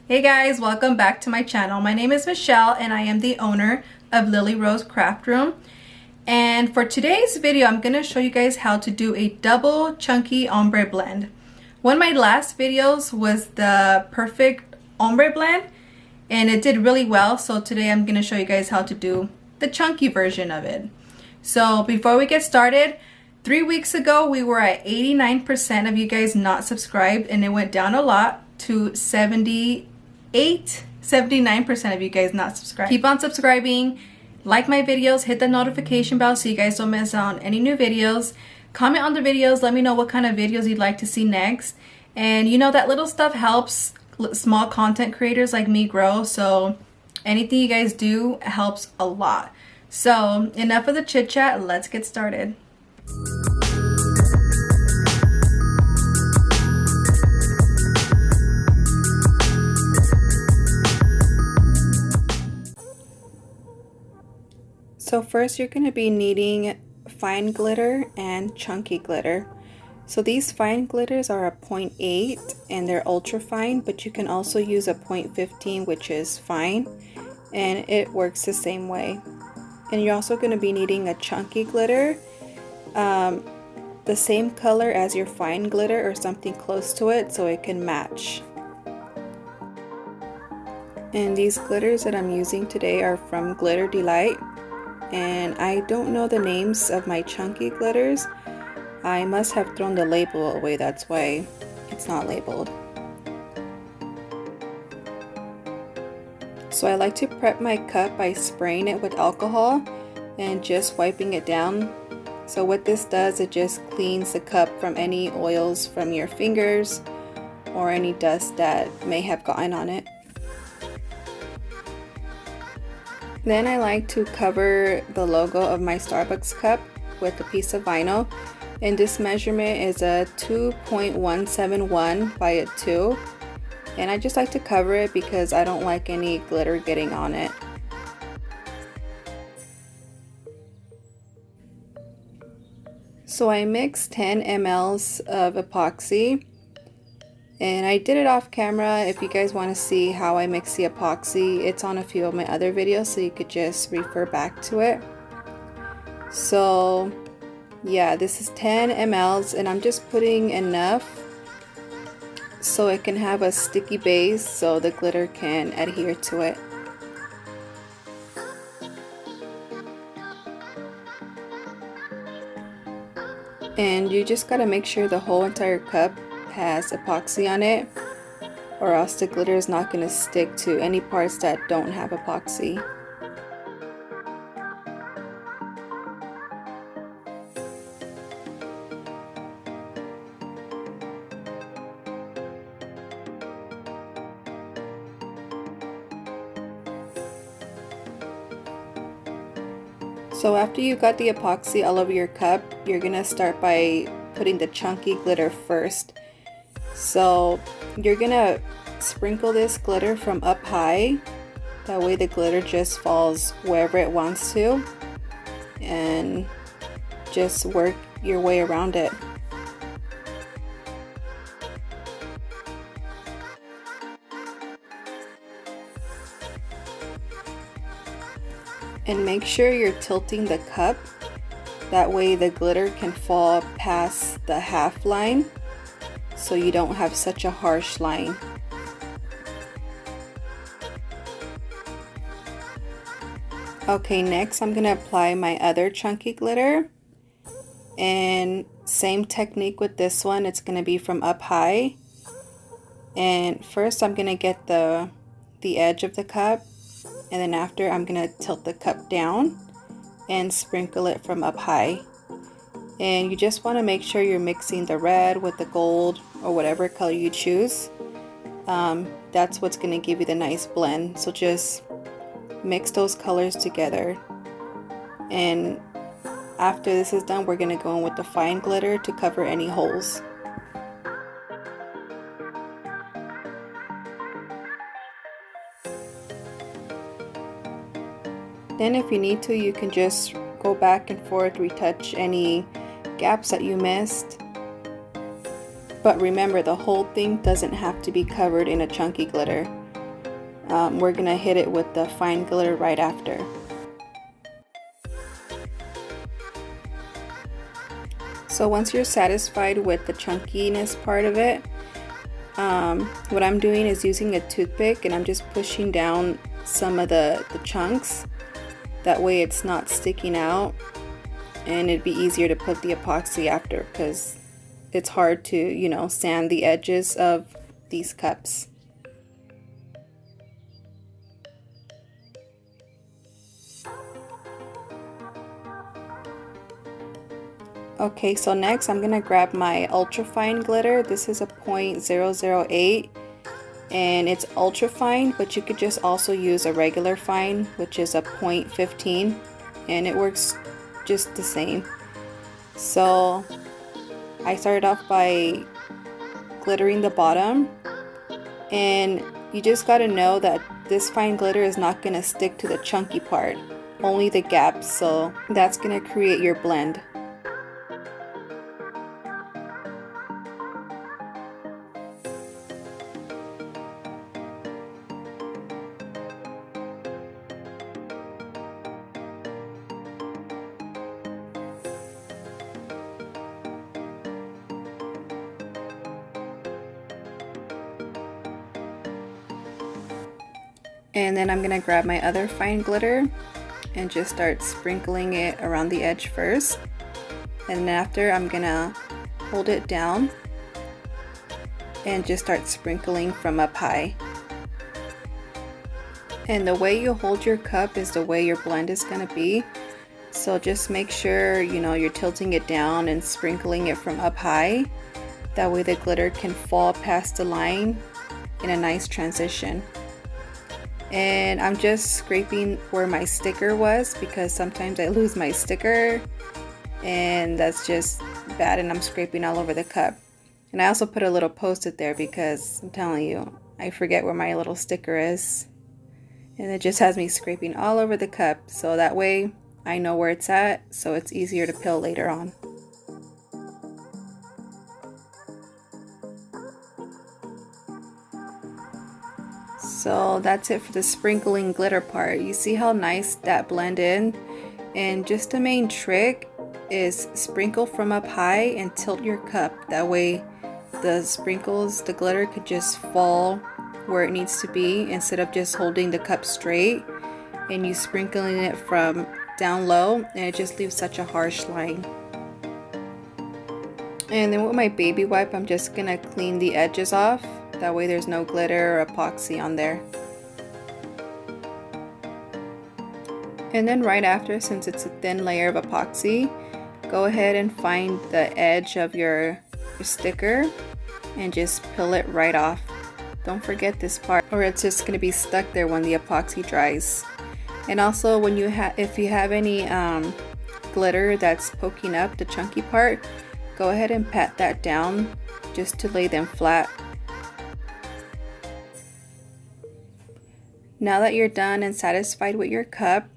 Hey guys, welcome back to my channel. My name is Michelle and I am the owner of LilyRoseCraftroom. And for today's video, I'm going to show you guys how to do a double chunky ombre blend. One of my last videos was the perfect ombre blend and it did really well. So today I'm going to show you guys how to do the chunky version of it. So before we get started, 3 weeks ago we were at 89% of you guys not subscribed and it went down a lot to 79% of you guys not subscribed. Keep on subscribing, like my videos, hit the notification bell so you guys don't miss out on any new videos. Comment on the videos, let me know what kind of videos you'd like to see next. And you know that little stuff helps small content creators like me grow, so anything you guys do helps a lot. So enough of the chit chat, let's get started. So first you're going to be needing fine glitter and chunky glitter. So these fine glitters are a 0.8 and they're ultra fine, but you can also use a 0.15 which is fine and it works the same way. And you're also going to be needing a chunky glitter, the same color as your fine glitter or something close to it so it can match. And these glitters that I'm using today are from Glitter Delight. And I don't know the names of my chunky glitters. I must have thrown the label away, that's why it's not labeled. So I like to prep my cup by spraying it with alcohol and just wiping it down. So what this does, it just cleans the cup from any oils from your fingers or any dust that may have gotten on it. Then I like to cover the logo of my Starbucks cup with a piece of vinyl, and this measurement is a 2.171 by a 2, and I just like to cover it because I don't like any glitter getting on it. So I mixed 10 ml of epoxy. And I did it off camera. If you guys want to see how I mix the epoxy, it's on a few of my other videos, so you could just refer back to it. So yeah, this is 10 ml and I'm just putting enough so it can have a sticky base so the glitter can adhere to it. And you just gotta make sure the whole entire cup has epoxy on it, or else the glitter is not going to stick to any parts that don't have epoxy. So after you got the epoxy all over your cup, you're gonna start by putting the chunky glitter first. So you're gonna sprinkle this glitter from up high, that way the glitter just falls wherever it wants to, and just work your way around it. And make sure you're tilting the cup, that way the glitter can fall past the half line so you don't have such a harsh line. Okay, next I'm gonna apply my other chunky glitter, and same technique with this one. It's gonna be from up high, and first I'm gonna get the edge of the cup, and then after I'm gonna tilt the cup down and sprinkle it from up high. And you just want to make sure you're mixing the red with the gold or whatever color you choose. That's what's going to give you the nice blend. So just mix those colors together. And after this is done, we're going to go in with the fine glitter to cover any holes. Then if you need to, you can just go back and forth, retouch any gaps that you missed. But remember, the whole thing doesn't have to be covered in a chunky glitter. we're gonna hit it with the fine glitter right after. So once you're satisfied with the chunkiness part of it, what I'm doing is using a toothpick and I'm just pushing down some of the chunks. That way it's not sticking out and it'd be easier to put the epoxy after, because it's hard to, you know, sand the edges of these cups. Okay, so next I'm gonna grab my ultra fine glitter. This is a 0.008 and it's ultra fine, but you could just also use a regular fine, which is a 0.15, and it works just the same. So I started off by glittering the bottom, and you just got to know that this fine glitter is not going to stick to the chunky part, only the gaps, so that's going to create your blend. And then I'm gonna grab my other fine glitter and just start sprinkling it around the edge first. And then after, I'm gonna hold it down and just start sprinkling from up high. And the way you hold your cup is the way your blend is gonna be. So just make sure, you know, you're tilting it down and sprinkling it from up high. That way the glitter can fall past the line in a nice transition. And I'm just scraping where my sticker was, because sometimes I lose my sticker and that's just bad, and I'm scraping all over the cup. And I also put a little post-it there because I'm telling you, I forget where my little sticker is, and it just has me scraping all over the cup, so that way I know where it's at, so it's easier to peel later on. So that's it for the sprinkling glitter part. You see how nice that blended? And just the main trick is sprinkle from up high and tilt your cup. That way the sprinkles, the glitter could just fall where it needs to be, instead of just holding the cup straight and you sprinkling it from down low, and it just leaves such a harsh line. And then with my baby wipe, I'm just gonna clean the edges off. That way there's no glitter or epoxy on there. And then right after, since it's a thin layer of epoxy, go ahead and find the edge of your sticker and just peel it right off. Don't forget this part, or it's just going to be stuck there when the epoxy dries. And also, when if you have any glitter that's poking up the chunky part, go ahead and pat that down just to lay them flat. Now that you're done and satisfied with your cup,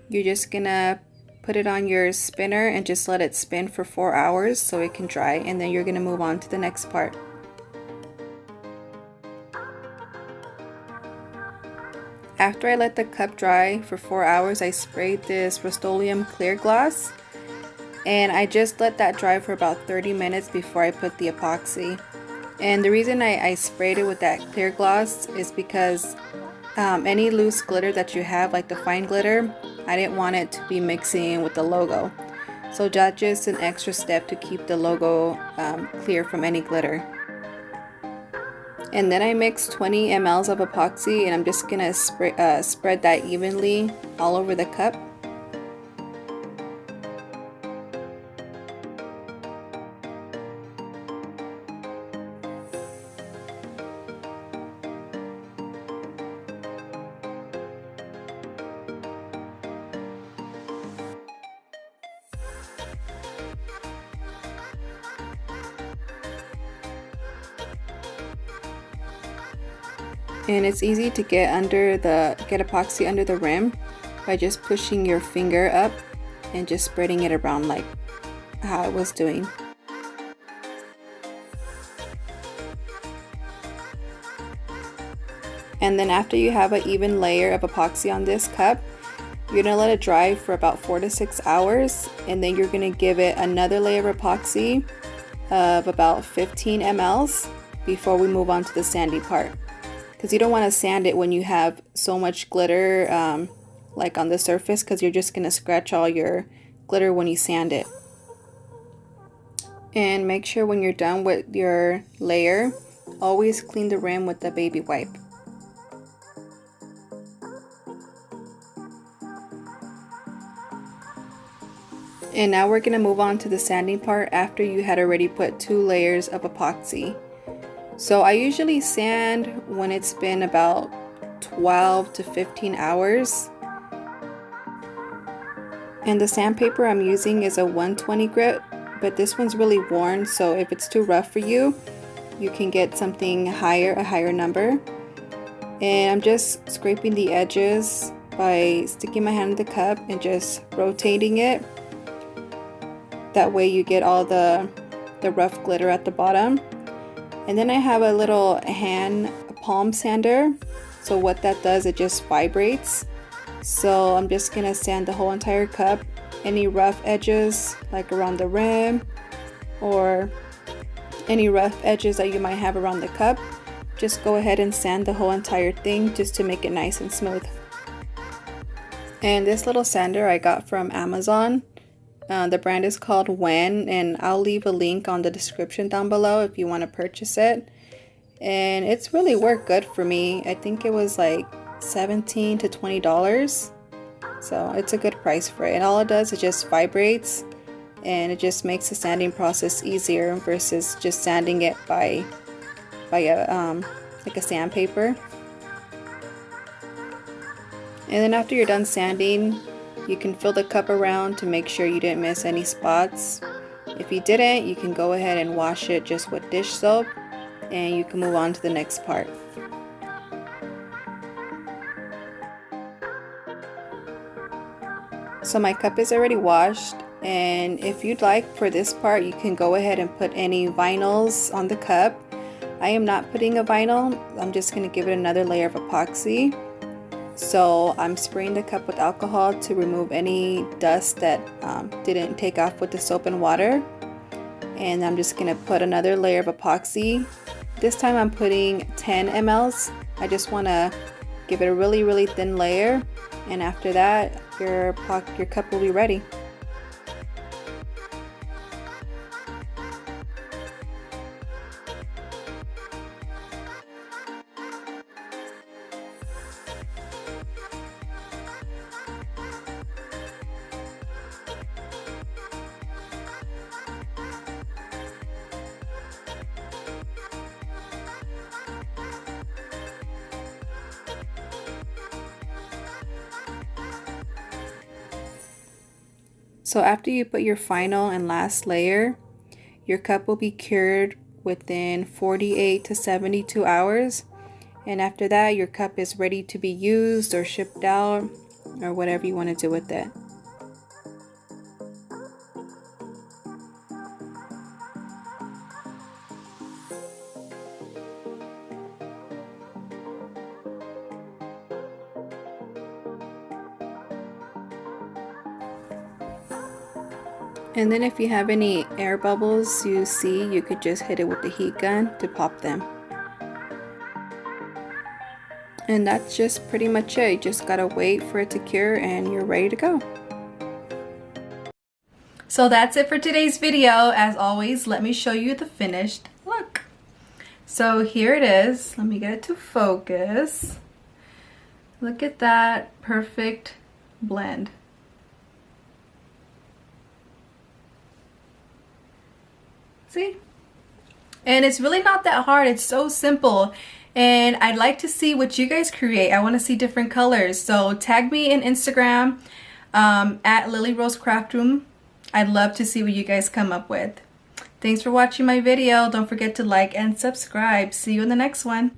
you're just gonna put it on your spinner and just let it spin for 4 hours so it can dry, and then you're gonna move on to the next part. After I let the cup dry for 4 hours, I sprayed this Rust-Oleum clear gloss, and I just let that dry for about 30 minutes before I put the epoxy. And the reason I sprayed it with that clear gloss is because any loose glitter that you have, like the fine glitter, I didn't want it to be mixing with the logo. So that's just an extra step to keep the logo clear from any glitter. And then I mixed 20 ml of epoxy, and I'm just gonna spread that evenly all over the cup. And it's easy to get epoxy under the rim by just pushing your finger up and just spreading it around like how I was doing. And then after you have an even layer of epoxy on this cup, you're gonna let it dry for about 4 to 6 hours, and then you're gonna give it another layer of epoxy of about 15 mLs before we move on to the sandy part, because you don't want to sand it when you have so much glitter like on the surface, because you're just gonna scratch all your glitter when you sand it. And make sure when you're done with your layer, always clean the rim with the baby wipe. And now we're gonna move on to the sanding part after you had already put 2 layers of epoxy. So I usually sand when it's been about 12 to 15 hours. And the sandpaper I'm using is a 120 grit, but this one's really worn, so if it's too rough for you, you can get something higher, a higher number. And I'm just scraping the edges by sticking my hand in the cup and just rotating it. That way you get all the rough glitter at the bottom. And then I have a little hand palm sander. So what that does, it just vibrates. So I'm just gonna sand the whole entire cup. Any rough edges, like around the rim, or any rough edges that you might have around the cup, just go ahead and sand the whole entire thing just to make it nice and smooth. And this little sander I got from Amazon. The brand is called When, and I'll leave a link on the description down below if you want to purchase it. And it's really worked good for me. I think it was like $17 to $20. So it's a good price for it. And all it does is just vibrates, and it just makes the sanding process easier versus just sanding it by a like a sandpaper. And then after you're done sanding, you can fill the cup around to make sure you didn't miss any spots. If you didn't, you can go ahead and wash it just with dish soap, and you can move on to the next part. So my cup is already washed, and if you'd like for this part, you can go ahead and put any vinyls on the cup. I am not putting a vinyl. I'm just going to give it another layer of epoxy. So I'm spraying the cup with alcohol to remove any dust that didn't take off with the soap and water. And I'm just going to put another layer of epoxy. This time I'm putting 10 mLs. I just want to give it a really thin layer, and after that your cup will be ready. So after you put your final and last layer, your cup will be cured within 48 to 72 hours. And after that, your cup is ready to be used or shipped out or whatever you want to do with it. And then if you have any air bubbles you see, you could just hit it with the heat gun to pop them. And that's just pretty much it. You just gotta wait for it to cure and you're ready to go. So that's it for today's video. As always, let me show you the finished look. So here it is. Let me get it to focus. Look at that perfect blend. See? And it's really not that hard. It's so simple. And I'd like to see what you guys create. I want to see different colors. So tag me in Instagram at LilyRoseCraftroom. I'd love to see what you guys come up with. Thanks for watching my video. Don't forget to like and subscribe. See you in the next one.